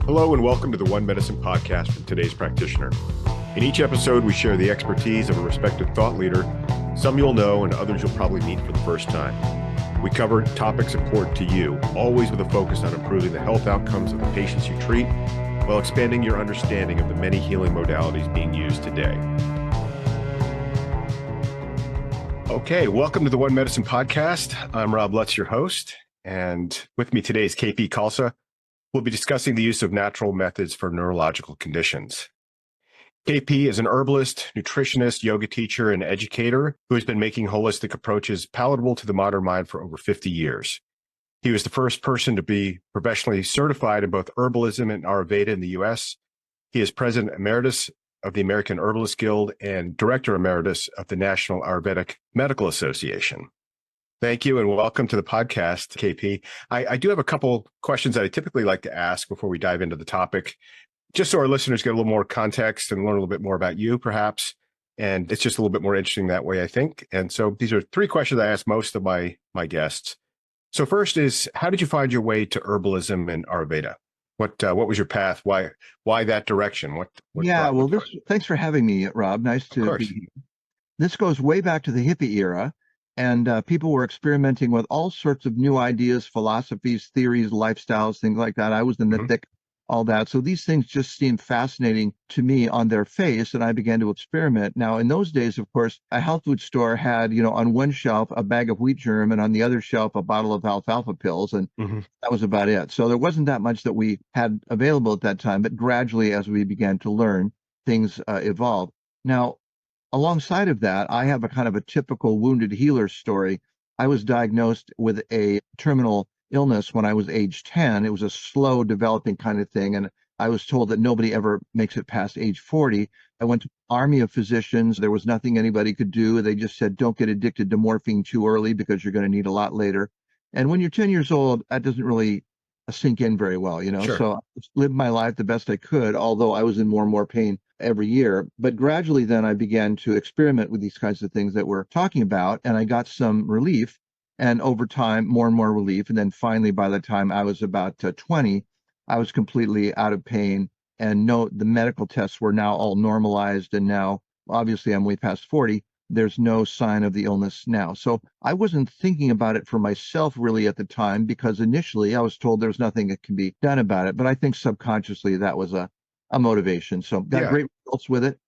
Hello and welcome to the One Medicine podcast from today's practitioner. In each episode, we share the expertise of a respected thought leader. Some you'll know and others you'll probably meet for the first time. We cover topics important to you, always with a focus on improving the health outcomes of the patients you treat while expanding your understanding of the many healing modalities being used today. Okay, welcome to the One Medicine podcast. I'm Rob Lutz, your host, and with me today is KP Khalsa. We'll be discussing the use of natural methods for neurological conditions. KP is an herbalist, nutritionist, yoga teacher, and educator who has been making holistic approaches palatable to the modern mind for over 50 years. He was the first person to be professionally certified in both herbalism and Ayurveda in the U.S. He is president emeritus of the American Herbalist Guild and director emeritus of the National Ayurvedic Medical Association. Thank you and welcome to the podcast, KP. I do have a couple questions that I typically like to ask before we dive into the topic, just so our listeners get a little more context and learn a little bit more about you, perhaps. And it's just a little bit more interesting that way, I think. And so these are three questions I ask most of my guests. So first is, how did you find your way to herbalism and Ayurveda? What was your path? Why that direction? Thanks for having me, Rob. Nice to be here. This goes way back to the hippie era. And people were experimenting with all sorts of new ideas, philosophies, theories, lifestyles, things like that. I was in the thick, all that. So these things just seemed fascinating to me on their face, and I began to experiment. Now, in those days, of course, a health food store had, on one shelf, a bag of wheat germ, and on the other shelf, a bottle of alfalfa pills, and that was about it. So there wasn't that much that we had available at that time, but gradually, as we began to learn, things evolved. Now, alongside of that, I have a kind of a typical wounded healer story. I was diagnosed with a terminal illness when I was age 10. It was a slow developing kind of thing. And I was told that nobody ever makes it past age 40. I went to an army of physicians. There was nothing anybody could do. They just said, don't get addicted to morphine too early because you're going to need a lot later. And when you're 10 years old, that doesn't really sink in very well, Sure. So I lived my life the best I could, although I was in more and more pain every year. But gradually then I began to experiment with these kinds of things that we're talking about, and I got some relief, and over time more and more relief. And then finally, by the time I was about 20, I was completely out of pain, and the medical tests were now all normalized, and now obviously I'm way past 40. There's no sign of the illness now. So I wasn't thinking about it for myself really at the time, because initially I was told there's nothing that can be done about it. But I think subconsciously that was a motivation. So got great results with it.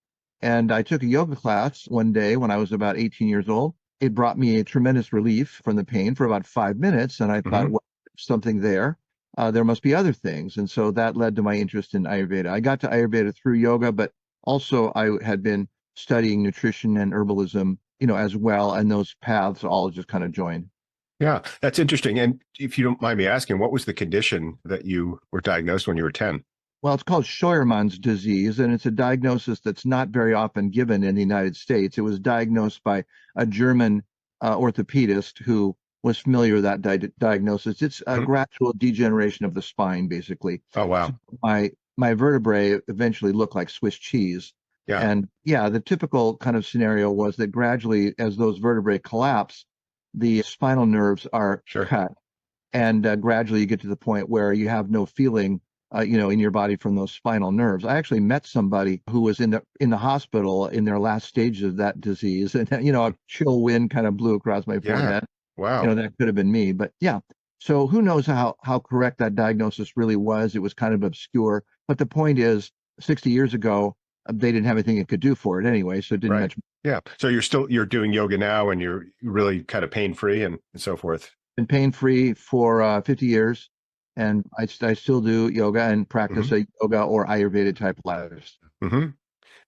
And I took a yoga class one day when I was about 18 years old. It brought me a tremendous relief from the pain for about 5 minutes. And I thought, well, there's something there. There must be other things. And so that led to my interest in Ayurveda. I got to Ayurveda through yoga, but also I had been studying nutrition and herbalism, as well. And those paths all just kind of joined. Yeah, that's interesting. And if you don't mind me asking, what was the condition that you were diagnosed when you were 10? Well, it's called Scheuermann's disease, and it's a diagnosis that's not very often given in the United States. It was diagnosed by a German orthopedist who was familiar with that diagnosis. It's a gradual degeneration of the spine, basically. Oh, wow. So my vertebrae eventually look like Swiss cheese. Yeah. And the typical kind of scenario was that gradually, as those vertebrae collapse, the spinal nerves are cut. And gradually you get to the point where you have no feeling, in your body from those spinal nerves. I actually met somebody who was in the hospital in their last stages of that disease. And, a chill wind kind of blew across my forehead. Wow. That could have been me. But so who knows how correct that diagnosis really was. It was kind of obscure. But the point is, 60 years ago, they didn't have anything it could do for it anyway, so it didn't much. Yeah. So you're doing yoga now, and you're really kind of pain-free and so forth. Been pain-free for 50 years, and I still do yoga and practice a yoga or Ayurveda type lives.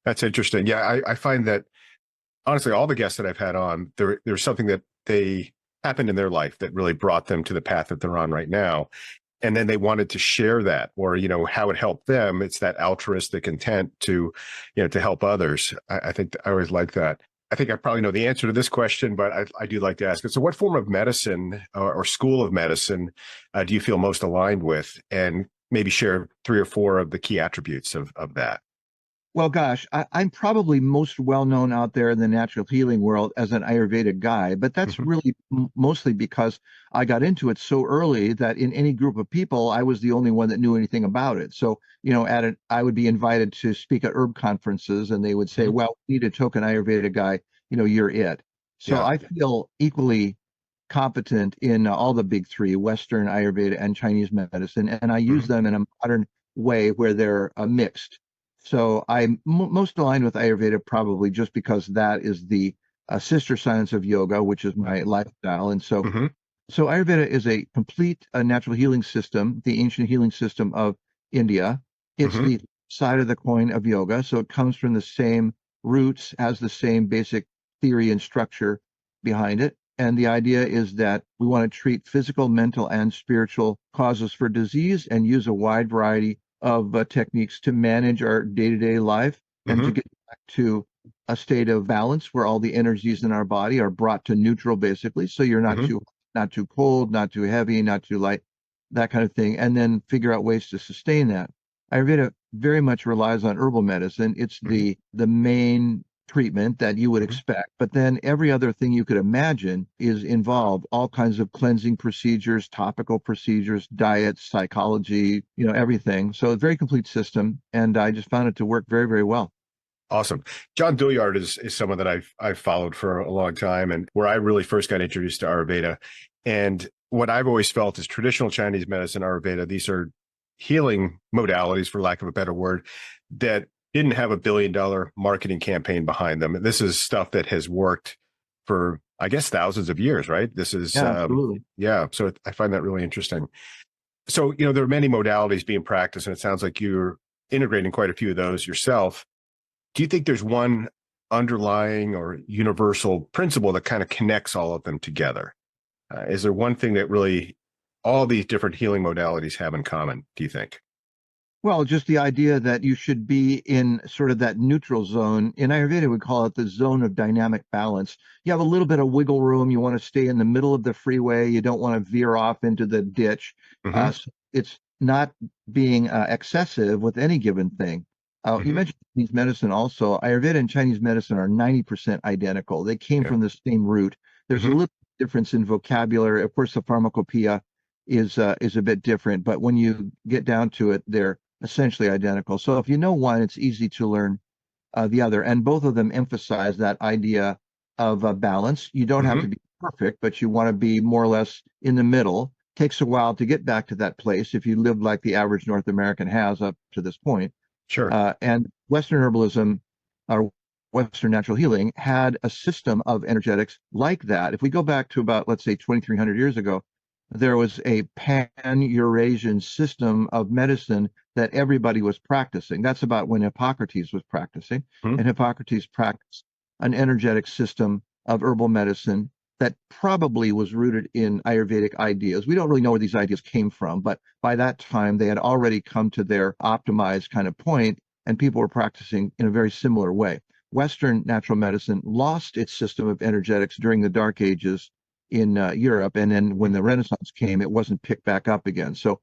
That's interesting. Yeah, I find that honestly, all the guests that I've had on, there's something that they happened in their life that really brought them to the path that they're on right now. And then they wanted to share that, or, how it helped them. It's that altruistic intent to help others. I think I always like that. I think I probably know the answer to this question, but I do like to ask it. So what form of medicine or school of medicine do you feel most aligned with? And maybe share 3 or 4 of the key attributes of that. Well, gosh, I'm probably most well known out there in the natural healing world as an Ayurveda guy, but that's Hmm. really mostly because I got into it so early that in any group of people, I was the only one that knew anything about it. So, I would be invited to speak at herb conferences, and they would say, Hmm. "Well, we need a token Ayurveda guy. You're it." So Yeah. I feel equally competent in all the big three, Western, Ayurveda, and Chinese medicine, and I use Hmm. them in a modern way where they're mixed. So I'm most aligned with Ayurveda probably just because that is the sister science of yoga, which is my lifestyle. And so, Hmm. so Ayurveda is a complete natural healing system, the ancient healing system of India. It's Hmm. the side of the coin of yoga. So it comes from the same roots, has the same basic theory and structure behind it. And the idea is that we want to treat physical, mental, and spiritual causes for disease and use a wide variety of techniques to manage our day-to-day life and to Hmm. get back to a state of balance where all the energies in our body are brought to neutral, basically. So you're Hmm. not too cold, not too heavy, not too light, that kind of thing, and then figure out ways to sustain that. Ayurveda very much relies on herbal medicine. It's Hmm. the main treatment that you would Hmm. expect, but then every other thing you could imagine is involved, all kinds of cleansing procedures, topical procedures, diet, psychology, everything. So a very complete system, and I just found it to work very, very well. Awesome. John Douillard is someone that I've followed for a long time, and where I really first got introduced to Ayurveda. And what I've always felt is traditional Chinese medicine, Ayurveda, these are healing modalities, for lack of a better word, that didn't have $1 billion marketing campaign behind them. This is stuff that has worked for, I guess, thousands of years, right? This is, Yeah, absolutely. yeah. So I find that really interesting. So, there are many modalities being practiced, and it sounds like you're integrating quite a few of those yourself. Do you think there's one underlying or universal principle that kind of connects all of them together? Is there one thing that really all these different healing modalities have in common, do you think? Well, just the idea that you should be in sort of that neutral zone. In Ayurveda, we call it the zone of dynamic balance. You have a little bit of wiggle room. You want to stay in the middle of the freeway. You don't want to veer off into the ditch. Hmm. So it's not being excessive with any given thing. You Hmm. mentioned Chinese medicine also. Ayurveda and Chinese medicine are 90% identical. They came Yeah. from the same root. There's a Hmm. little difference in vocabulary. Of course, the pharmacopoeia is a bit different, but when you get down to it, they're essentially identical. So if you know one, it's easy to learn the other. And both of them emphasize that idea of balance. You don't have to Hmm. be perfect, but you want to be more or less in the middle. Takes a while to get back to that place if you live like the average North American has up to this point. Sure. And Western herbalism or Western natural healing had a system of energetics like that. If we go back to about, let's say, 2,300 years ago, there was a pan-Eurasian system of medicine that everybody was practicing. That's about when Hippocrates was practicing. Hmm. And Hippocrates practiced an energetic system of herbal medicine that probably was rooted in Ayurvedic ideas. We don't really know where these ideas came from, but by that time they had already come to their optimized kind of point, and people were practicing in a very similar way. Western natural medicine lost its system of energetics during the Dark Ages in Europe, and then when the Renaissance came, it wasn't picked back up again. So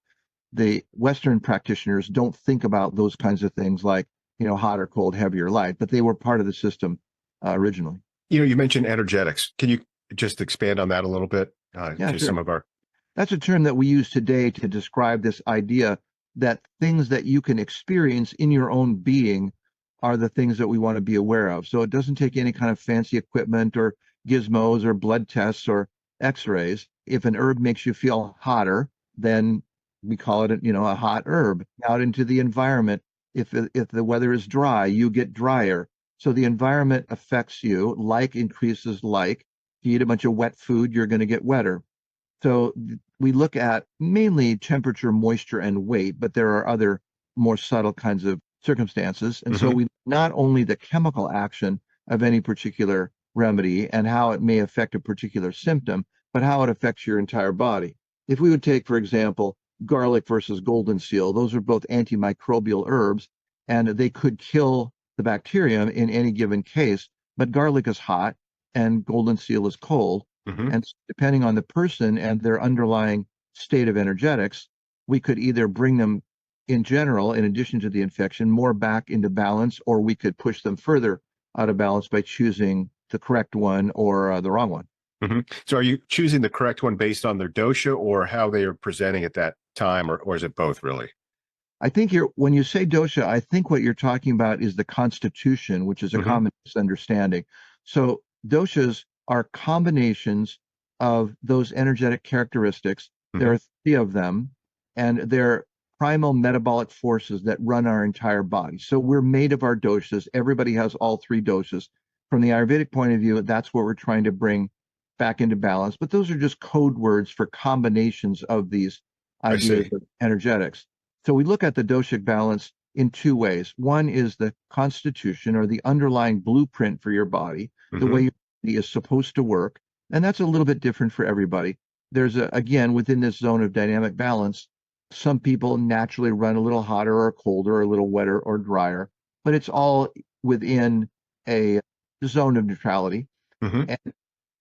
the Western practitioners don't think about those kinds of things like, hot or cold, heavy or light, but they were part of the system originally. You mentioned energetics. Can you just expand on that a little bit Yeah, to some sure. of our? That's a term that we use today to describe this idea that things that you can experience in your own being are the things that we want to be aware of. So it doesn't take any kind of fancy equipment or gizmos or blood tests or x-rays. If an herb makes you feel hotter, then we call it, a hot herb. Out into the environment, if the weather is dry, you get drier. So the environment affects you. Like increases like. If you eat a bunch of wet food, you're going to get wetter. So we look at mainly temperature, moisture, and weight, but there are other more subtle kinds of circumstances. And so Hmm. we not only the chemical action of any particular remedy and how it may affect a particular symptom, but how it affects your entire body. If we would take, for example, garlic versus golden seal, those are both antimicrobial herbs, and they could kill the bacterium in any given case. But garlic is hot and golden seal is cold. Hmm. And depending on the person and their underlying state of energetics, we could either bring them in general, in addition to the infection, more back into balance, or we could push them further out of balance by choosing the correct one or the wrong one. So are you choosing the correct one based on their dosha or how they are presenting at that time, or is it both really? I think when you say dosha, I think what you're talking about is the constitution, which is a common misunderstanding. So doshas are combinations of those energetic characteristics. There are three of them, and they're primal metabolic forces that run our entire body. So we're made of our doshas. Everybody has all three doshas. From the Ayurvedic point of view, that's what we're trying to bring back into balance. But those are just code words for combinations of these ideas of energetics. So we look at the doshic balance in two ways. One is the constitution, or the underlying blueprint for your body, the way your body is supposed to work. And that's a little bit different for everybody. There's again, within this zone of dynamic balance, some people naturally run a little hotter or colder, or a little wetter or drier, but it's all within a zone of neutrality. And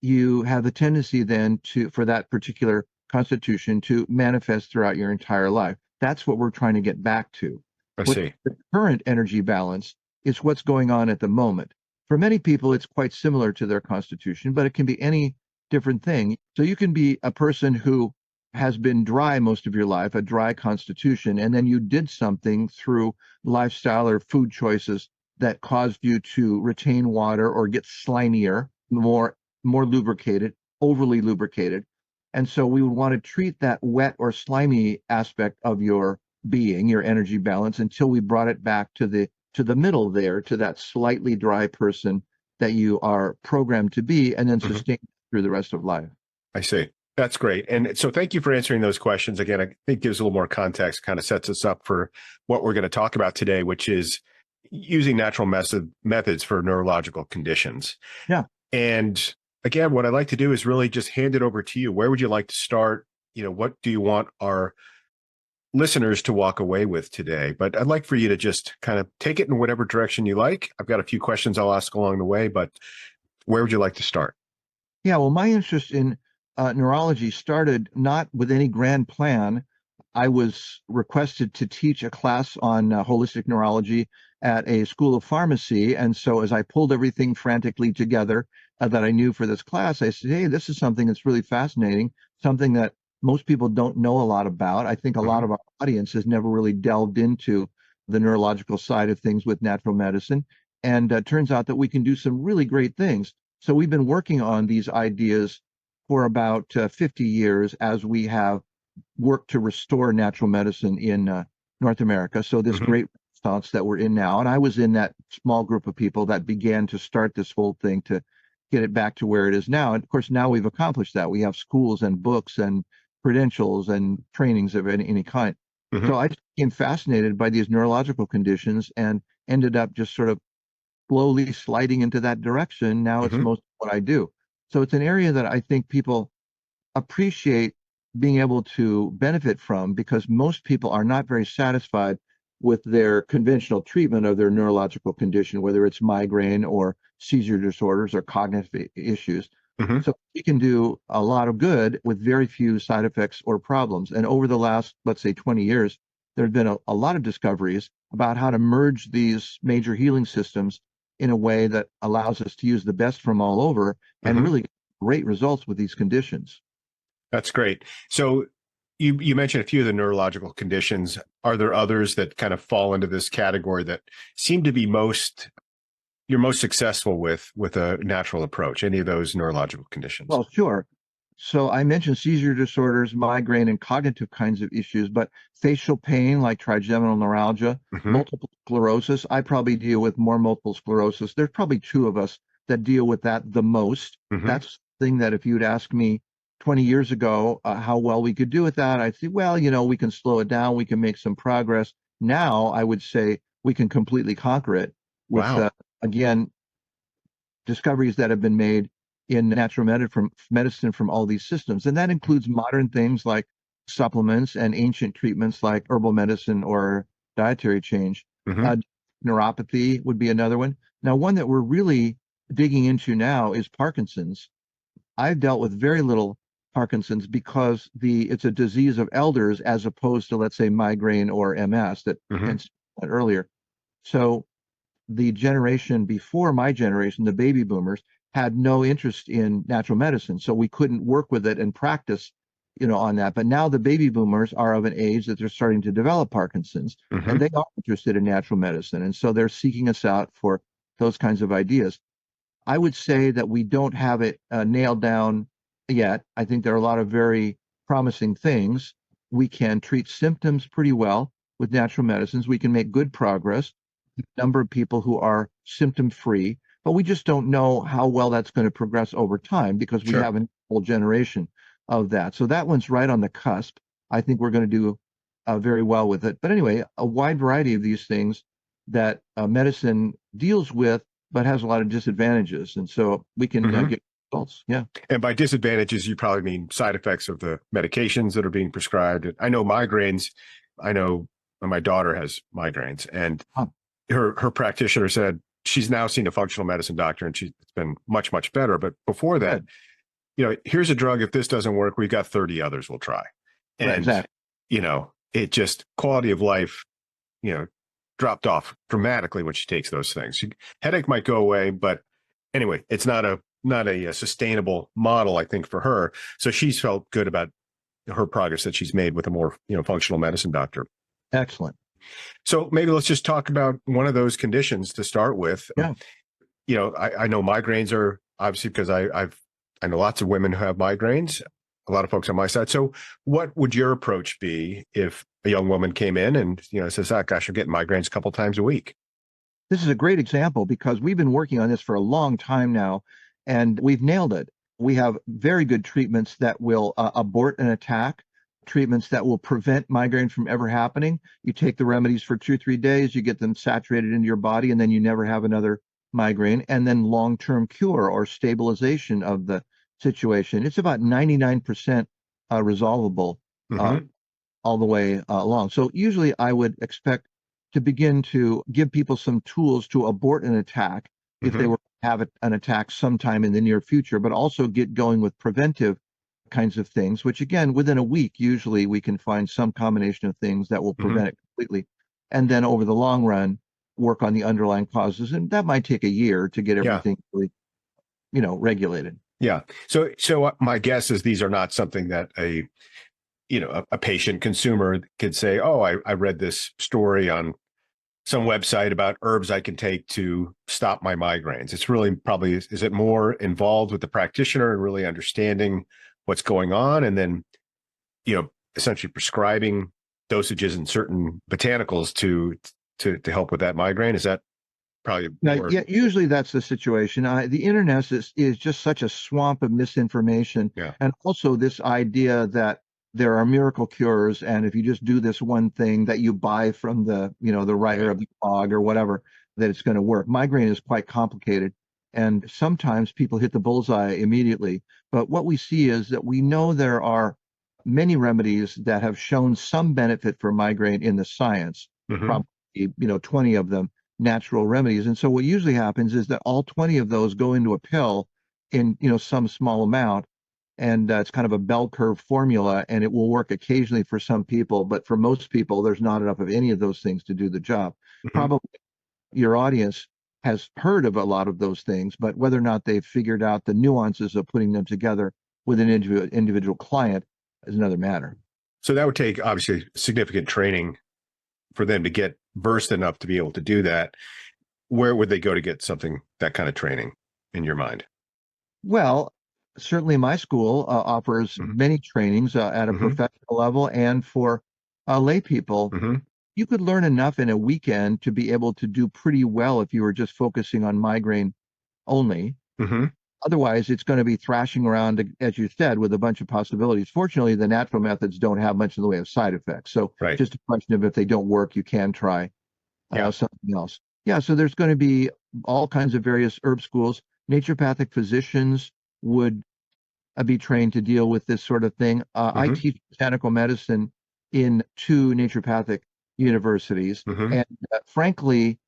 you have the tendency then for that particular constitution to manifest throughout your entire life. That's what we're trying to get back to. I see. The current energy balance is what's going on at the moment. For many people, it's quite similar to their constitution, but it can be any different thing. So you can be a person who has been dry most of your life, a dry constitution, and then you did something through lifestyle or food choices that caused you to retain water or get slimier, more lubricated, overly lubricated. And so we would want to treat that wet or slimy aspect of your being, your energy balance, until we brought it back to the middle there, to that slightly dry person that you are programmed to be, and then sustain through the rest of life. I see. That's great. And so thank you for answering those questions. Again, I think gives a little more context, kind of sets us up for what we're going to talk about today, which is using natural methods for neurological conditions. Yeah. And again, what I'd like to do is really just hand it over to you. Where would you like to start? What do you want our listeners to walk away with today? But I'd like for you to just kind of take it in whatever direction you like. I've got a few questions I'll ask along the way, but where would you like to start? Yeah, well, my interest in neurology started not with any grand plan. I was requested to teach a class on holistic neurology at a school of pharmacy. And so as I pulled everything frantically together that I knew for this class, I said, hey, this is something that's really fascinating, something that most people don't know a lot about. I think a lot of our audience has never really delved into the neurological side of things with natural medicine. And it turns out that we can do some really great things. So we've been working on these ideas for about 50 years as we have worked to restore natural medicine in North America. So this great renaissance that we're in now, and I was in that small group of people that began to start this whole thing to get it back to where it is now. And of course, now we've accomplished that. We have schools and books and credentials and trainings of any kind. So I became fascinated by these neurological conditions and ended up just sort of slowly sliding into that direction. Now it's most of what I do. So it's an area that I think people appreciate being able to benefit from, because most people are not very satisfied with their conventional treatment of their neurological condition, whether it's migraine or seizure disorders or cognitive issues. So we can do a lot of good with very few side effects or problems. And over the last, let's say, 20 years, there have been a lot of discoveries about how to merge these major healing systems in a way that allows us to use the best from all over and really great results with these conditions. That's great. So you mentioned a few of the neurological conditions. Are there others that kind of fall into this category that seem to be you're most successful with a natural approach? Any of those neurological conditions? Well, sure. So I mentioned seizure disorders, migraine, and cognitive kinds of issues, but facial pain like trigeminal neuralgia, multiple sclerosis. I probably deal with more multiple sclerosis. There's probably two of us that deal with that the most. That's the thing that if you'd ask me 20 years ago how well we could do with that, I'd say, well, we can slow it down. We can make some progress. Now I would say we can completely conquer it with, again, discoveries that have been made in natural medicine from all these systems. And that includes modern things like supplements and ancient treatments like herbal medicine or dietary change. Neuropathy would be another one. Now, one that we're really digging into now is Parkinson's. I've dealt with very little Parkinson's because it's a disease of elders as opposed to, let's say, migraine or MS that tends to be earlier. So the generation before my generation, the baby boomers, had no interest in natural medicine. So we couldn't work with it and practice, on that. But now the baby boomers are of an age that they're starting to develop Parkinson's and they are interested in natural medicine. And so they're seeking us out for those kinds of ideas. I would say that we don't have it nailed down yet. I think there are a lot of very promising things. We can treat symptoms pretty well with natural medicines. We can make good progress. A number of people who are symptom free, but we just don't know how well that's going to progress over time because we have a whole generation of that. So that one's right on the cusp. I think we're going to do very well with it. But anyway, a wide variety of these things that medicine deals with, but has a lot of disadvantages. And so we can get results. Yeah. And by disadvantages, you probably mean side effects of the medications that are being prescribed. I know migraines. I know my daughter has migraines, and her practitioner said she's now seen a functional medicine doctor and it's been much, much better. But before that, here's a drug. If this doesn't work, we've got 30 others we'll try. And, exactly. It just quality of life, dropped off dramatically when she takes those things. Headache might go away, but anyway, it's not a sustainable model, I think, for her. So she's felt good about her progress that she's made with a more, functional medicine doctor. Excellent. So maybe let's just talk about one of those conditions to start with. Yeah. I know migraines are obviously because I know lots of women who have migraines, a lot of folks on my side. So what would your approach be if a young woman came in and, says, oh, gosh, I'm getting migraines a couple times a week? This is a great example because we've been working on this for a long time now and we've nailed it. We have very good treatments that will abort an attack, treatments that will prevent migraine from ever happening. You take the remedies for 2-3 days, you get them saturated into your body, and then you never have another migraine. And then long-term cure or stabilization of the situation. It's about 99% resolvable all the way along. So usually I would expect to begin to give people some tools to abort an attack if they were to have an attack sometime in the near future, but also get going with preventive kinds of things, which again, within a week, usually we can find some combination of things that will prevent it completely. And then over the long run, work on the underlying causes. And that might take a year to get everything really, regulated. Yeah. So my guess is these are not something that a patient consumer could say, oh, I read this story on some website about herbs I can take to stop my migraines. It's really probably, is it more involved with the practitioner and really understanding what's going on, and then, essentially prescribing dosages and certain botanicals to help with that migraine? Is that probably more... Yeah, usually that's the situation. The internet is just such a swamp of misinformation. Yeah. And also this idea that there are miracle cures, and if you just do this one thing that you buy from the writer of the blog or whatever, that it's going to work. Migraine is quite complicated. And sometimes people hit the bullseye immediately. But what we see is that we know there are many remedies that have shown some benefit for migraine in the science, probably 20 of them natural remedies. And so what usually happens is that all 20 of those go into a pill in some small amount. And it's kind of a bell curve formula, and it will work occasionally for some people. But for most people, there's not enough of any of those things to do the job. Probably your audience has heard of a lot of those things, but whether or not they've figured out the nuances of putting them together with an individual client is another matter. So that would take obviously significant training for them to get versed enough to be able to do that. Where would they go to get that kind of training in your mind? Well, certainly my school offers many trainings at a professional level and for lay people. You could learn enough in a weekend to be able to do pretty well if you were just focusing on migraine only. Otherwise, it's going to be thrashing around, as you said, with a bunch of possibilities. Fortunately, the natural methods don't have much in the way of side effects. So just a question of if they don't work, you can try something else. Yeah, so there's going to be all kinds of various herb schools. Naturopathic physicians would be trained to deal with this sort of thing. I teach botanical medicine in 2 naturopathic universities. And frankly,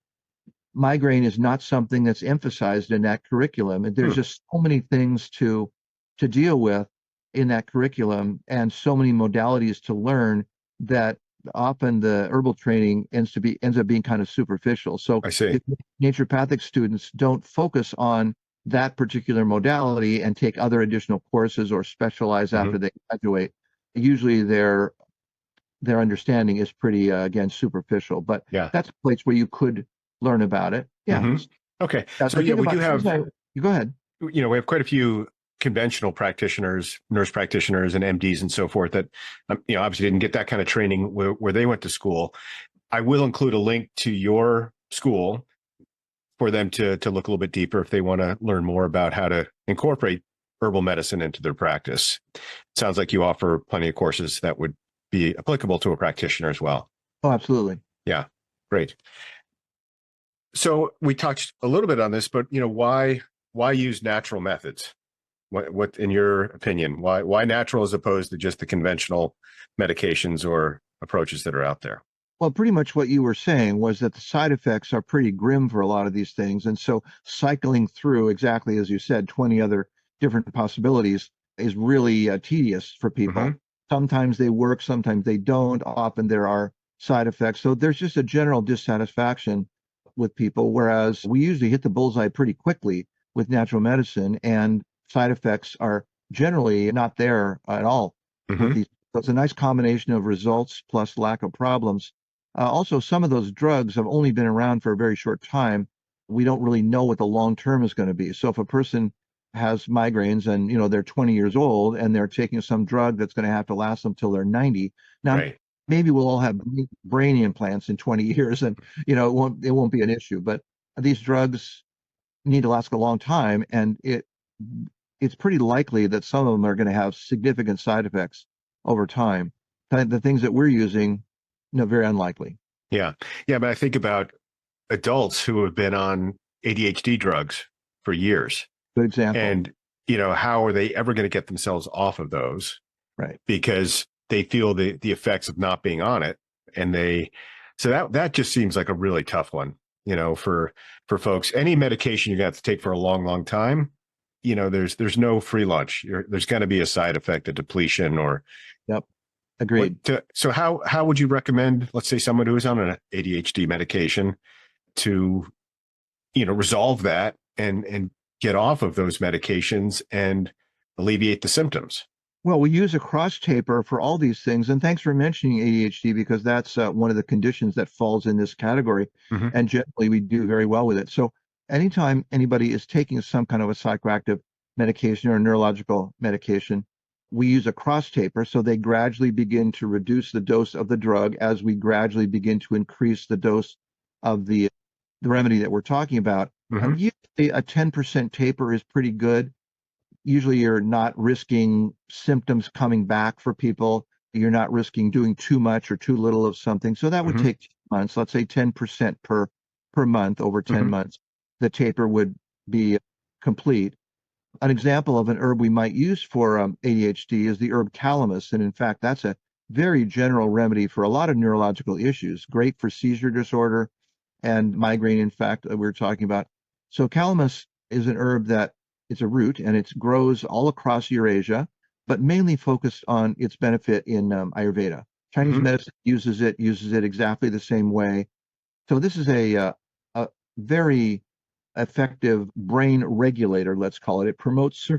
migraine is not something that's emphasized in that curriculum. And there's just so many things to deal with. in that curriculum and so many modalities to learn that often the herbal training ends up being kind of superficial. So I see. if naturopathic students don't focus on that particular modality and take other additional courses or specialize after they graduate, usually their understanding is pretty again superficial. But Yeah. that's a place where you could learn about it. Yeah. Okay. So we do have, you go ahead. We have quite a few conventional practitioners, nurse practitioners and MDs and so forth that, obviously didn't get that kind of training where they went to school. I will include a link to your school for them to look a little bit deeper if they want to learn more about how to incorporate herbal medicine into their practice. It sounds like you offer plenty of courses that would be applicable to a practitioner as well. Oh, absolutely. Yeah, great. So we touched a little bit on this, but why use natural methods? What in your opinion, why natural as opposed to just the conventional medications or approaches that are out there? Well, pretty much what you were saying was that the side effects are pretty grim for a lot of these things. And so cycling through, exactly as you said, 20 other different possibilities is really tedious for people. Sometimes they work, sometimes they don't. Often there are side effects. So there's just a general dissatisfaction with people, whereas we usually hit the bullseye pretty quickly with natural medicine, and side effects are generally not there at all with these. So it's a nice combination of results plus lack of problems. Also, some of those drugs have only been around for a very short time. We don't really know what the long term is going to be. So if a person has migraines and they're 20 years old and they're taking some drug that's going to have to last them till they're 90, now maybe we'll all have brain implants in 20 years, and it won't be an issue. But these drugs need to last a long time, and it's pretty likely that some of them are going to have significant side effects over time. The things that we're using, very unlikely. Yeah. But I think about adults who have been on ADHD drugs for years. Good example. And, how are they ever going to get themselves off of those? Right. Because they feel the effects of not being on it. And so that just seems like a really tough one, for folks. Any medication you're going to have to take for a long, long time, there's no free lunch. There's going to be a side effect, a depletion, or. Yep. Agreed. So how would you recommend, let's say, someone who is on an ADHD medication to, resolve that and get off of those medications and alleviate the symptoms? Well, we use a cross taper for all these things. And thanks for mentioning ADHD, because that's one of the conditions that falls in this category. And generally, we do very well with it. So anytime anybody is taking some kind of a psychoactive medication or a neurological medication, we use a cross taper. So they gradually begin to reduce the dose of the drug as we gradually begin to increase the dose of the remedy that we're talking about. Usually a 10% taper is pretty good. Usually you're not risking symptoms coming back for people. You're not risking doing too much or too little of something. So that would take 2 months, let's say 10% per month over 10 months. The taper would be complete. An example of an herb we might use for ADHD is the herb calamus. And in fact, that's a very general remedy for a lot of neurological issues, great for seizure disorder and migraine, in fact, we're talking about. So calamus is an herb that it's a root, and it grows all across Eurasia, but mainly focused on its benefit in Ayurveda. Chinese medicine uses it exactly the same way. So this is a very effective brain regulator, let's call it. It promotes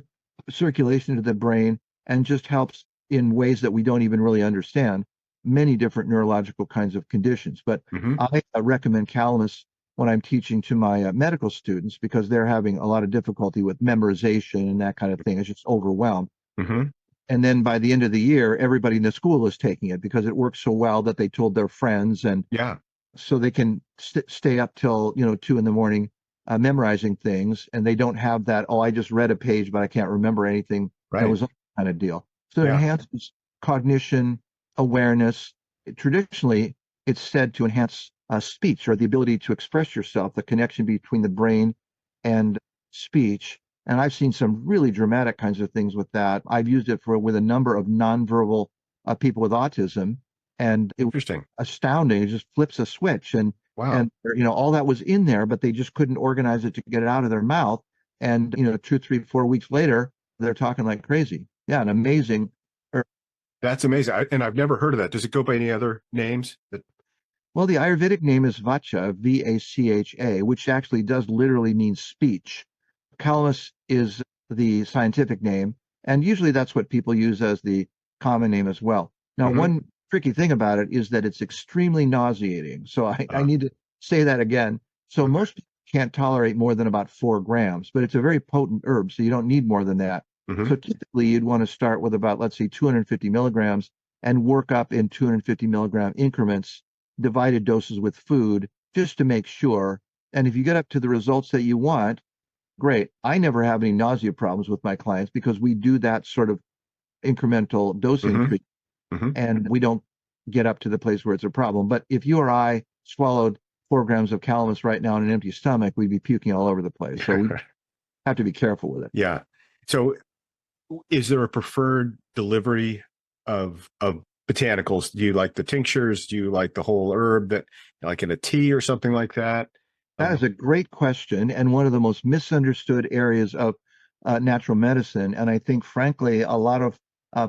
circulation to the brain and just helps in ways that we don't even really understand many different neurological kinds of conditions. But I recommend calamus when I'm teaching to my medical students, because they're having a lot of difficulty with memorization and that kind of thing. It's just overwhelmed. And then by the end of the year, everybody in the school is taking it because it works so well that they told their friends, and so they can stay up till 2 a.m. Memorizing things, and they don't have that, I just read a page but I can't remember anything. That was a kind of deal. So it enhances cognition, awareness. Traditionally, it's said to enhance speech, or the ability to express yourself, the connection between the brain and speech. And I've seen some really dramatic kinds of things with that. I've used it with a number of nonverbal people with autism, and it was astounding. It just flips a switch, and all that was in there, but they just couldn't organize it to get it out of their mouth. And 2, 3, 4 weeks later, they're talking like crazy. Yeah, an amazing herb. That's amazing. And I've never heard of that. Does it go by any other names? Well, the Ayurvedic name is Vacha, Vacha, which actually does literally mean speech. Calamus is the scientific name, and usually that's what people use as the common name as well. Now, Mm-hmm. one tricky thing about it is that it's extremely nauseating. So I need to say that again. So Okay. most people can't tolerate more than about 4 grams, but it's a very potent herb, so you don't need more than that. Mm-hmm. So typically you'd want to start with about, let's say, 250 milligrams and work up in 250 milligram increments, divided doses with food, just to make sure. And if you get up to the results that you want, great. I never have any nausea problems with my clients because we do that sort of incremental dose Mm-hmm. increase, Mm-hmm. and we don't get up to the place where it's a problem. But if you or I swallowed 4 grams of calamus right now on an empty stomach, we'd be puking all over the place. So we have to be careful with it. Yeah. So is there a preferred delivery of botanicals? Do you like the tinctures? Do you like the whole herb, that like in a tea or something like that? That is a great question, and one of the most misunderstood areas of natural medicine. And I think, frankly, a lot of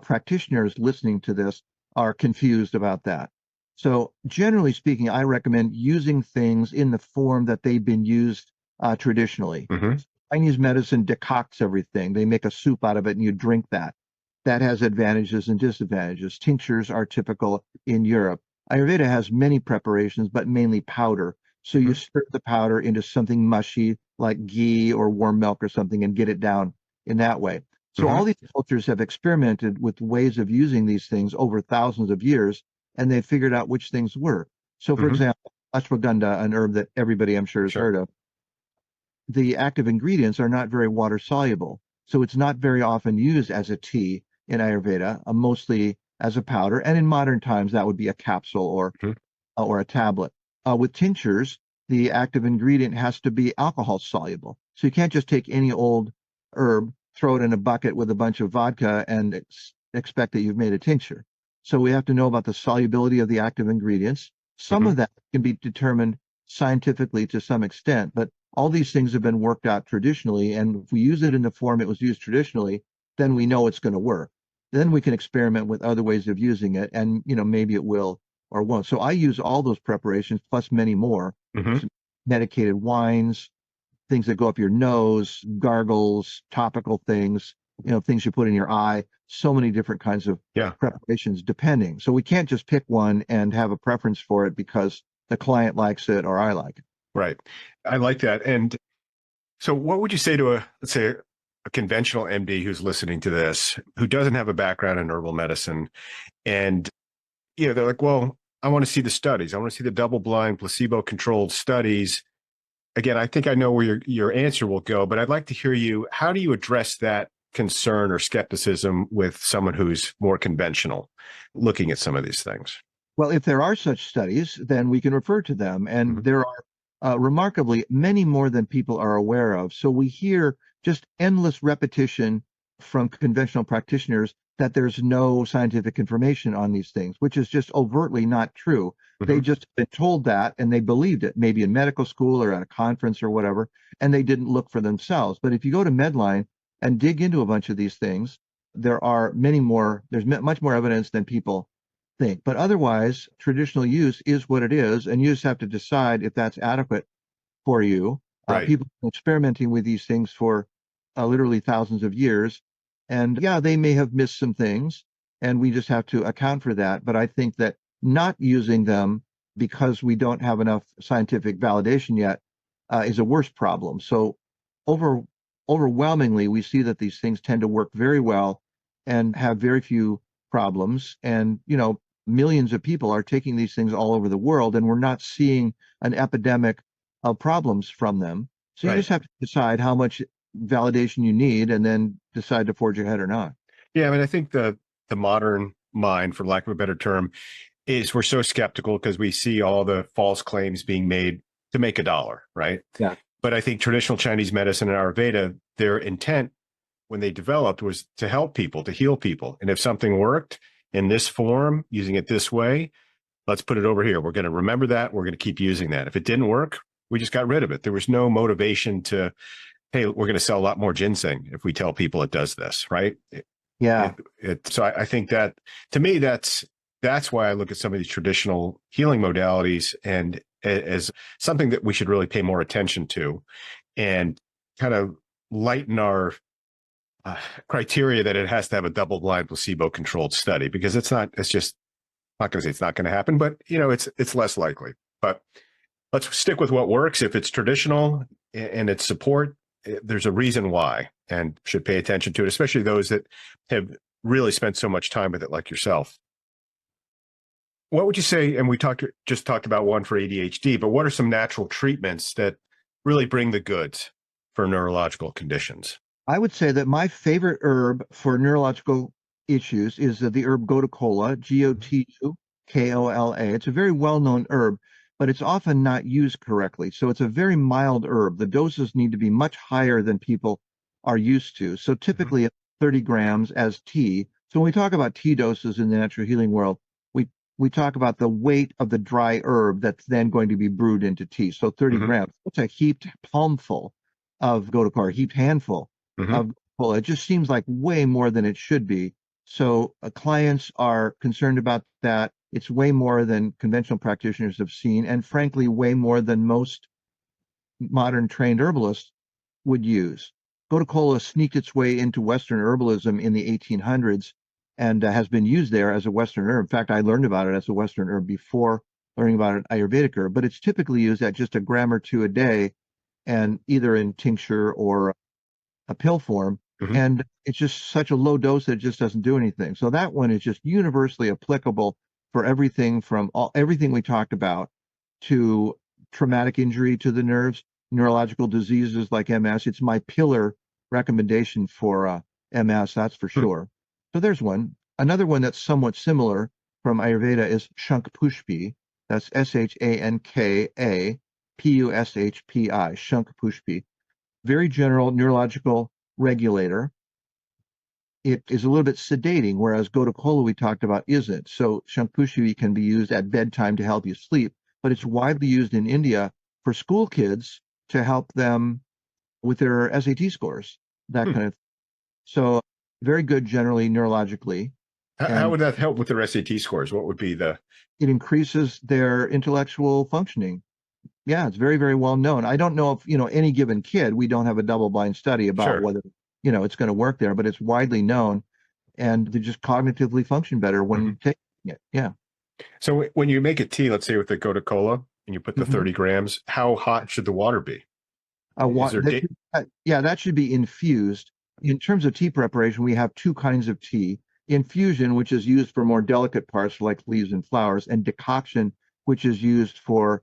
practitioners listening to this are confused about that. So, generally speaking, I recommend using things in the form that they've been used traditionally. Mm-hmm. Chinese medicine decocts everything. They make a soup out of it and you drink that. That has advantages and disadvantages. Tinctures are typical in Europe. Ayurveda has many preparations, but mainly powder. So you stir the powder into something mushy like ghee or warm milk or something and get it down in that way. So Mm-hmm. all these cultures have experimented with ways of using these things over thousands of years, and they've figured out which things work. So, for Mm-hmm. example, ashwagandha, an herb that everybody I'm sure has Sure. heard of, the active ingredients are not very water soluble. So it's not very often used as a tea in Ayurveda, mostly as a powder. And in modern times, that would be a capsule or a tablet. With tinctures, the active ingredient has to be alcohol soluble. So you can't just take any old herb, throw it in a bucket with a bunch of vodka, and expect that you've made a tincture. So we have to know about the solubility of the active ingredients. Some Mm-hmm. of that can be determined scientifically to some extent, but all these things have been worked out traditionally. And if we use it in the form it was used traditionally, then we know it's going to work. Then we can experiment with other ways of using it, and maybe it will or won't. So I use all those preparations plus many more. Mm-hmm. Some medicated wines, things that go up your nose, gargles, topical things, things you put in your eye, so many different kinds of preparations depending. So we can't just pick one and have a preference for it because the client likes it or I like it. Right. I like that. And so what would you say to let's say a conventional MD who's listening to this, who doesn't have a background in herbal medicine, and they're like, well, I want to see the studies. I want to see the double-blind, placebo-controlled studies. Again, I think I know where your answer will go, but I'd like to hear you. How do you address that concern or skepticism with someone who's more conventional looking at some of these things? Well, if there are such studies, then we can refer to them. And there are remarkably many more than people are aware of. So we hear just endless repetition from conventional practitioners that there's no scientific information on these things, which is just overtly not true. They just been told that and they believed it, maybe in medical school or at a conference or whatever, and they didn't look for themselves. But if you go to Medline and dig into a bunch of these things, there's much more evidence than people think. But otherwise, traditional use is what it is, and you just have to decide if that's adequate for you. People have been experimenting with these things for literally thousands of years. And yeah, they may have missed some things, and we just have to account for that. But I think that not using them because we don't have enough scientific validation yet is a worse problem. So overwhelmingly, we see that these things tend to work very well and have very few problems. And, millions of people are taking these things all over the world, and we're not seeing an epidemic of problems from them. So you just have to decide how much validation you need and then decide to forge ahead or not. Yeah, I mean, I think the modern mind, for lack of a better term, is we're so skeptical because we see all the false claims being made to make a dollar, right? Yeah. But I think traditional Chinese medicine and Ayurveda, their intent when they developed was to help people, to heal people. And if something worked in this form, using it this way, let's put it over here. We're going to remember that. We're going to keep using that. If it didn't work, we just got rid of it. There was no motivation to, hey, we're going to sell a lot more ginseng if we tell people it does this, right? Yeah. So I think that, to me, that's why I look at some of these traditional healing modalities and as something that we should really pay more attention to, and kind of lighten our criteria that it has to have a double-blind placebo-controlled study, because it's just not going to say it's not going to happen, but it's less likely. But let's stick with what works. If it's traditional and it's support, there's a reason why, and should pay attention to it, especially those that have really spent so much time with it, like yourself. What would you say? And we just talked about one for ADHD, but what are some natural treatments that really bring the goods for neurological conditions? I would say that my favorite herb for neurological issues is the herb gotukola, Gotukola. It's a very well-known herb, but it's often not used correctly. So it's a very mild herb. The doses need to be much higher than people are used to. So typically 30 grams as tea. So when we talk about tea doses in the natural healing world, we talk about the weight of the dry herb that's then going to be brewed into tea. So 30 grams. It's a heaped palmful of gotukola, a heaped handful of gotukola. It just seems like way more than it should be. So clients are concerned about that. It's way more than conventional practitioners have seen, and frankly, way more than most modern trained herbalists would use. Gotukola sneaked its way into Western herbalism in the 1800s and has been used there as a Western herb. In fact, I learned about it as a Western herb before learning about an Ayurvedic herb, but it's typically used at just a gram or two a day, and either in tincture or a pill form. And it's just such a low dose that it just doesn't do anything. So that one is just universally applicable for everything from everything we talked about to traumatic injury to the nerves, neurological diseases like MS. It's my pillar recommendation for MS, that's for sure. So there's one. Another one that's somewhat similar from Ayurveda is Shankpushpi. That's Shanka Pushpi, Shankpushpi. Very general neurological regulator. It is a little bit sedating, whereas gotukola we talked about isn't. So Shankpushpi can be used at bedtime to help you sleep, but it's widely used in India for school kids to help them with their SAT scores, that kind of thing. So very good generally neurologically. How would that help with their SAT scores? What would be the... It increases their intellectual functioning. Yeah, it's very, very well known. I don't know if, any given kid, we don't have a double-blind study about whether, it's going to work there, but it's widely known, and they just cognitively function better when taking it. Yeah. So when you make a tea, let's say with the gotukola, and you put the 30 grams, how hot should the water be? That should be infused. In terms of tea preparation, we have two kinds of tea. Infusion, which is used for more delicate parts like leaves and flowers, and decoction, which is used for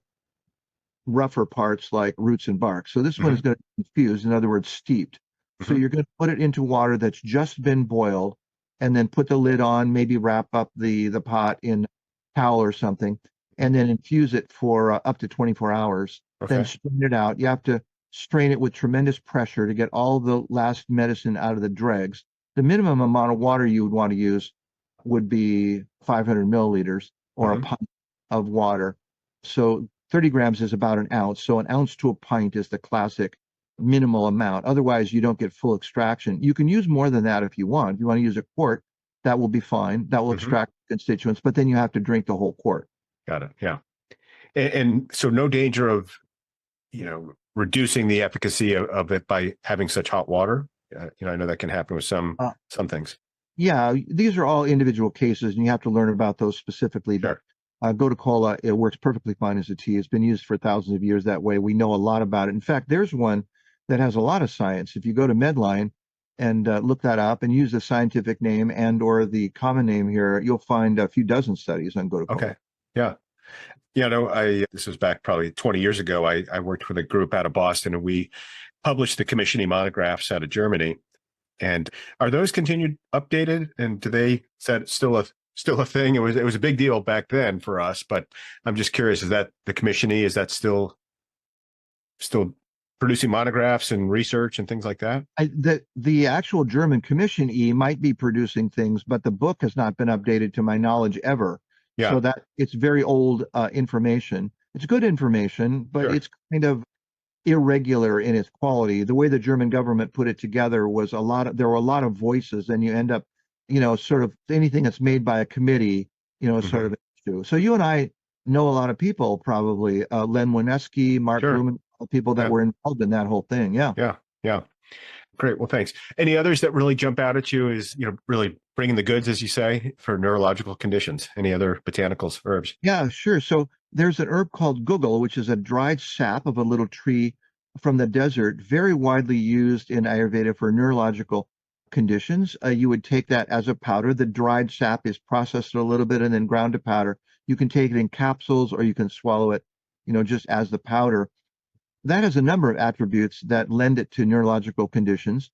rougher parts like roots and bark. So this one is going to be infused, in other words, steeped. So you're going to put it into water that's just been boiled, and then put the lid on, maybe wrap up the pot in towel or something, and then infuse it for up to 24 hours. Then strain it out. You have to strain it with tremendous pressure to get all the last medicine out of the dregs. The minimum amount of water you would want to use would be 500 milliliters or a pint of water. So 30 grams is about an ounce. So an ounce to a pint is the classic minimal amount. Otherwise, you don't get full extraction. You can use more than that if you want. If you want to use a quart, that will be fine. That will extract constituents, but then you have to drink the whole quart. Got it. Yeah. And so no danger of, reducing the efficacy of it by having such hot water. I know that can happen with some things. Yeah, these are all individual cases, and you have to learn about those specifically. Sure. Gotukola, it works perfectly fine as a tea. It's been used for thousands of years that way. We know a lot about it. In fact, there's one that has a lot of science. If you go to Medline and look that up and use the scientific name and or the common name here, you'll find a few dozen studies on gotukola. Okay. Yeah. This was back probably 20 years ago. I worked with a group out of Boston, and we published the commissioning monographs out of Germany. And are those continued updated? And do they set still a thing? It was a big deal back then for us, but I'm just curious, is that the commissioning, is that still producing monographs and research and things like that? The actual German commission might be producing things, but the book has not been updated to my knowledge ever. Yeah. So that it's very old information. It's good information, but it's kind of irregular in its quality. The way the German government put it together was there were a lot of voices, and you end up sort of anything that's made by a committee, sort Hmm. of an issue. So you and I know a lot of people, probably Len Wineski, Mark Sure. Blumen, people that Yeah. were involved in that whole thing. Yeah. Yeah. Yeah. Great. Well, thanks. Any others that really jump out at you is, really bringing the goods, as you say, for neurological conditions? Any other botanicals, herbs? Yeah, sure. So there's an herb called guggul, which is a dried sap of a little tree from the desert, very widely used in Ayurveda for neurological conditions. You would take that as a powder. The dried sap is processed a little bit and then ground to powder. You can take it in capsules or you can swallow it, just as the powder. That has a number of attributes that lend it to neurological conditions.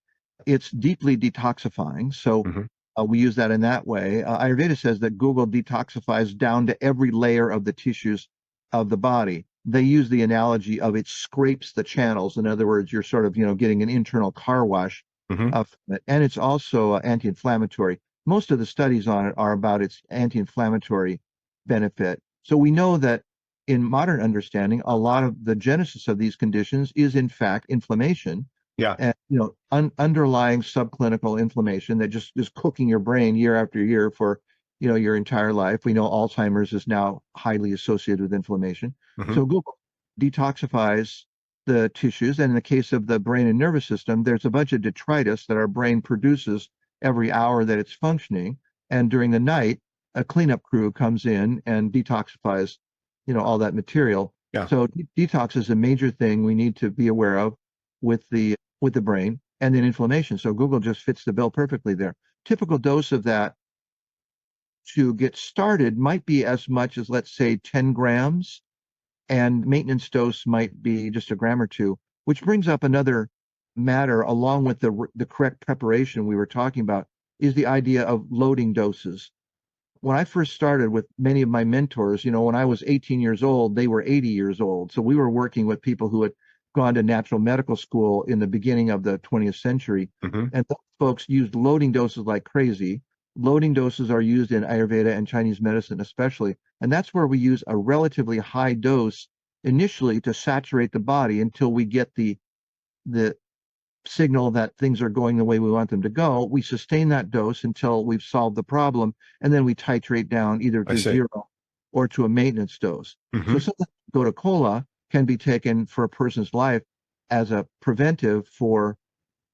It's deeply detoxifying. So Hmm. we use that in that way. Ayurveda says that guggul detoxifies down to every layer of the tissues of the body. They use the analogy of it scrapes the channels. In other words, you're sort of, getting an internal car wash Hmm. from it. And it's also anti-inflammatory. Most of the studies on it are about its anti-inflammatory benefit. So we know that in modern understanding, a lot of the genesis of these conditions is in fact inflammation Yeah. and underlying subclinical inflammation that just is cooking your brain year after year for your entire life. We know Alzheimer's is now highly associated with inflammation. Hmm. So Google detoxifies the tissues, and in the case of the brain and nervous system, there's a bunch of detritus that our brain produces every hour that it's functioning, and during the night, a cleanup crew comes in and detoxifies all that material. Yeah. So detox is a major thing we need to be aware of with the brain, and then inflammation. So Google just fits the bill perfectly there. Typical dose of that to get started might be as much as, let's say, 10 grams, and maintenance dose might be just a gram or two, which brings up another matter along with the correct preparation we were talking about, is the idea of loading doses. When I first started with many of my mentors, when I was 18 years old, they were 80 years old. So we were working with people who had gone to natural medical school in the beginning of the 20th century. Hmm. And those folks used loading doses like crazy. Loading doses are used in Ayurveda and Chinese medicine, especially. And that's where we use a relatively high dose initially to saturate the body until we get the signal that things are going the way we want them to go. We sustain that dose until we've solved the problem, and then we titrate down either I to see. zero or to a maintenance dose. So Hmm. something like Gotacola can be taken for a person's life as a preventive for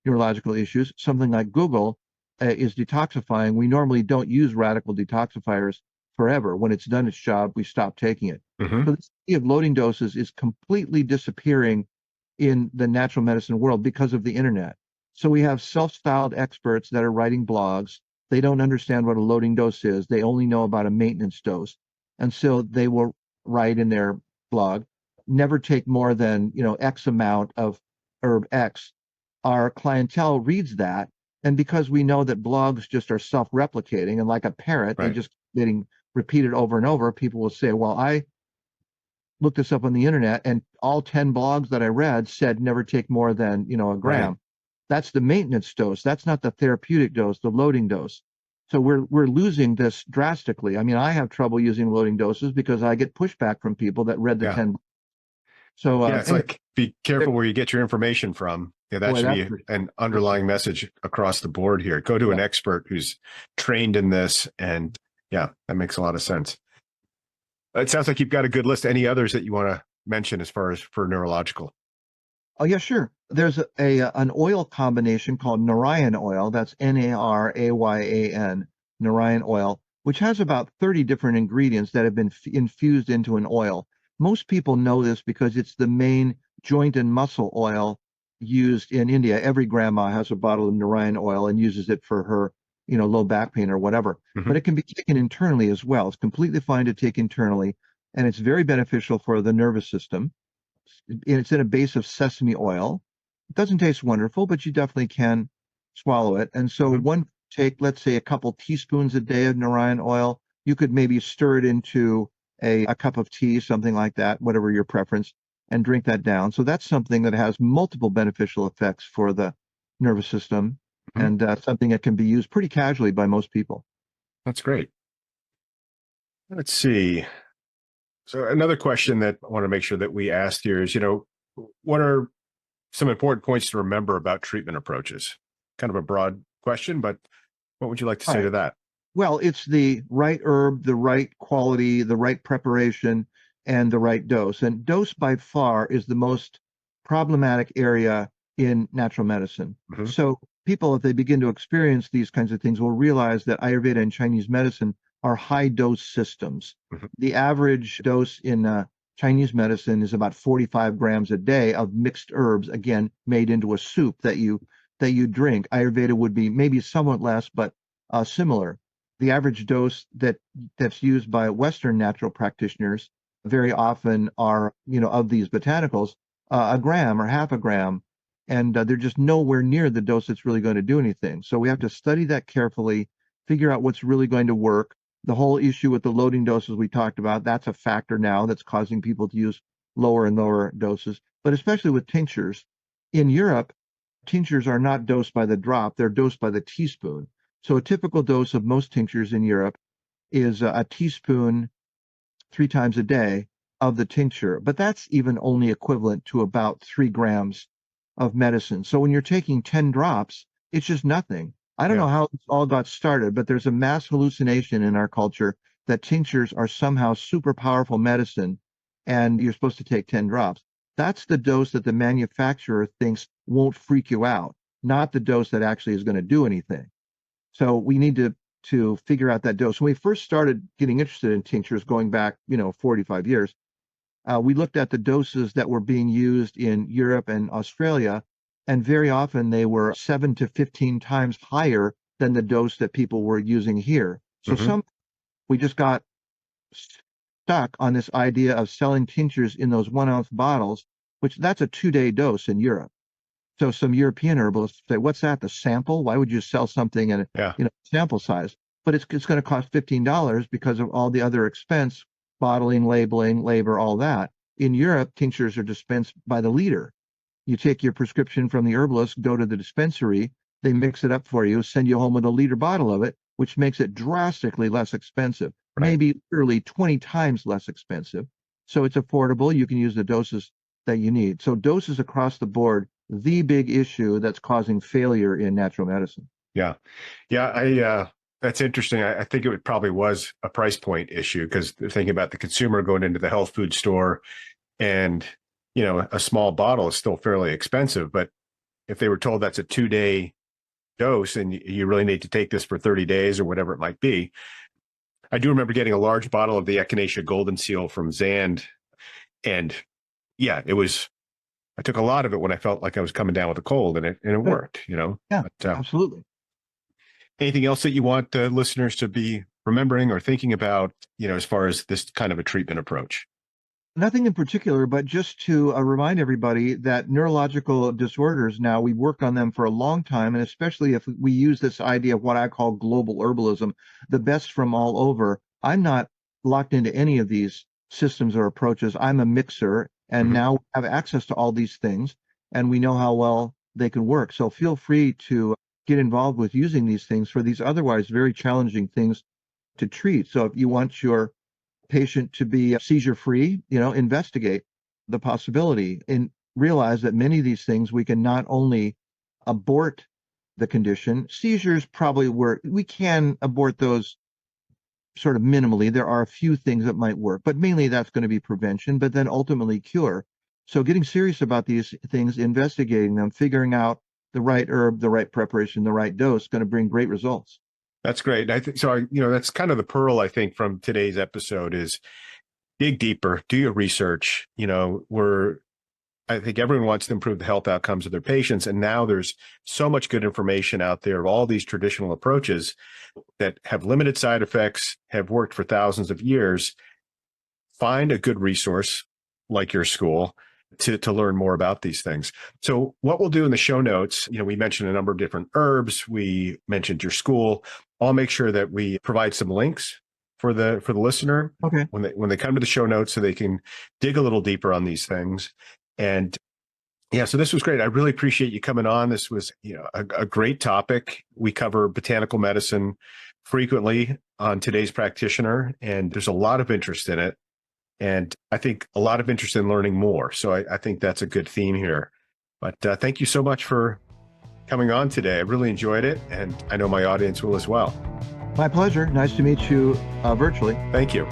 neurological issues. Something like guggul is detoxifying. We normally don't use radical detoxifiers forever. When it's done its job, we stop taking it. Hmm. So this idea of loading doses is completely disappearing in the natural medicine world because of the internet. So we have self-styled experts that are writing blogs. They don't understand what a loading dose is. They only know about a maintenance dose. And so they will write in their blog, never take more than, X amount of herb X. Our clientele reads that. And because we know that blogs just are self-replicating and like a parrot, they Right. just getting repeated over and over, people will say, well, I looked this up on the internet and all 10 blogs that I read said never take more than, a Right. gram. That's the maintenance dose. That's not the therapeutic dose, the loading dose. So we're losing this drastically. I mean, I have trouble using loading doses because I get pushback from people that read the Yeah. 10. So Yeah. It's anyway, like, be careful where you get your information from. Yeah, that boy, should that's be an underlying message across the board here. Go to yeah. an expert who's trained in this. And yeah, that makes a lot of sense. It sounds like you've got a good list. Any others that you want to mention as far as for neurological? Oh yeah, sure. There's an oil combination called Narayan oil. That's Naryan, Narayan oil, which has about 30 different ingredients that have been infused into an oil. Most people know this because it's the main joint and muscle oil used in India. Every grandma has a bottle of Narayan oil and uses it for her, low back pain or whatever. But Hmm. it can be taken internally as well. It's completely fine to take internally, and it's very beneficial for the nervous system. It's in a base of sesame oil. It doesn't taste wonderful, but you definitely can swallow it. And so Hmm. one take, let's say, a couple teaspoons a day of Narayan oil. You could maybe stir it into a cup of tea, something like that, whatever your preference, and drink that down. So that's something that has multiple beneficial effects for the nervous system, Hmm. and something that can be used pretty casually by most people. That's great. Let's see. So another question that I want to make sure that we asked here is, what are some important points to remember about treatment approaches? Kind of a broad question, but What would you like to say Right. to that? Well, it's the right herb, the right quality, the right preparation, and the right dose. And dose by far is the most problematic area in natural medicine. Hmm. So people, if they begin to experience these kinds of things, will realize that Ayurveda and Chinese medicine are high dose systems. Hmm. The average dose in Chinese medicine is about 45 grams a day of mixed herbs, again, made into a soup that you drink. Ayurveda would be maybe somewhat less, but similar. The average dose that's used by Western natural practitioners very often are, of these botanicals, a gram or half a gram, and they're just nowhere near the dose that's really going to do anything. So we have to study that carefully, figure out what's really going to work. The whole issue with the loading doses we talked about, that's a factor now that's causing people to use lower and lower doses, but especially with tinctures. In Europe, tinctures are not dosed by the drop, they're dosed by the teaspoon. So a typical dose of most tinctures in Europe is a teaspoon 3 times a day of the tincture, but that's even only equivalent to about 3 grams of medicine. So when you're taking 10 drops, it's just nothing. I don't Yeah. know how this all got started, but there's a mass hallucination in our culture that tinctures are somehow super powerful medicine and you're supposed to take 10 drops. That's the dose that the manufacturer thinks won't freak you out, not the dose that actually is going to do anything. So we need to figure out that dose. When we first started getting interested in tinctures going back, 45 years, we looked at the doses that were being used in Europe and Australia, and very often they were 7 to 15 times higher than the dose that people were using here. So Hmm. we just got stuck on this idea of selling tinctures in those 1 ounce bottles, which that's a 2-day dose in Europe. So some European herbalists say, "What's that? The sample? Why would you sell something in a Yeah. sample size?" But it's going to cost $15 because of all the other expense, bottling, labeling, labor, all that. In Europe, tinctures are dispensed by the liter. You take your prescription from the herbalist, go to the dispensary, they mix it up for you, send you home with a liter bottle of it, which makes it drastically less expensive, Right. maybe literally 20 times less expensive. So it's affordable. You can use the doses that you need. So doses across the board, the big issue that's causing failure in natural medicine. Yeah. Yeah. That's interesting. I think probably was a price point issue because thinking about the consumer going into the health food store and, a small bottle is still fairly expensive. But if they were told that's a 2-day dose and you really need to take this for 30 days or whatever it might be. I do remember getting a large bottle of the Echinacea Golden Seal from Zand. And yeah, I took a lot of it when I felt like I was coming down with a cold and it Good. worked. Yeah, But absolutely. anything else that you want listeners to be remembering or thinking about, as far as this kind of a treatment approach? Nothing in particular, but just to remind everybody that neurological disorders now, we worked on them for a long time, and especially if we use this idea of what I call global herbalism, the best from all over. I'm not locked into any of these systems or approaches. I'm a mixer, and Hmm. now we have access to all these things, and we know how well they can work. So feel free to get involved with using these things for these otherwise very challenging things to treat. So if you want your patient to be seizure free, investigate the possibility and realize that many of these things we can not only abort the condition, seizures probably we can abort those sort of minimally. There are a few things that might work, but mainly that's going to be prevention, but then ultimately cure. So getting serious about these things, investigating them, figuring out the right herb, the right preparation, the right dose, going to bring great results. That's great. I think so. That's kind of the pearl, I think, from today's episode is dig deeper, do your research. I think everyone wants to improve the health outcomes of their patients. And now there's so much good information out there of all these traditional approaches that have limited side effects, have worked for thousands of years. Find a good resource like your school to learn more about these things. So what we'll do in the show notes, we mentioned a number of different herbs. We mentioned your school. I'll make sure that we provide some links for the listener Okay. when they come to the show notes so they can dig a little deeper on these things. And yeah, so this was great. I really appreciate you coming on. This was, a great topic. We cover botanical medicine frequently on Today's Practitioner, and there's a lot of interest in it. And I think a lot of interest in learning more. So I think that's a good theme here. But thank you so much for coming on today. I really enjoyed it, and I know my audience will as well. My pleasure. Nice to meet you virtually. Thank you.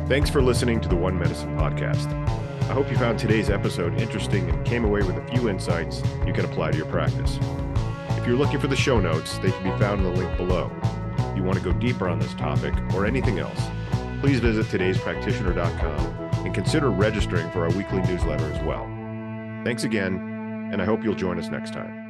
Thanks for listening to the One Medicine podcast. I hope you found today's episode interesting and came away with a few insights you can apply to your practice. If you're looking for the show notes, they can be found in the link below. If you want to go deeper on this topic or anything else, please visit todayspractitioner.com and consider registering for our weekly newsletter as well. Thanks again, and I hope you'll join us next time.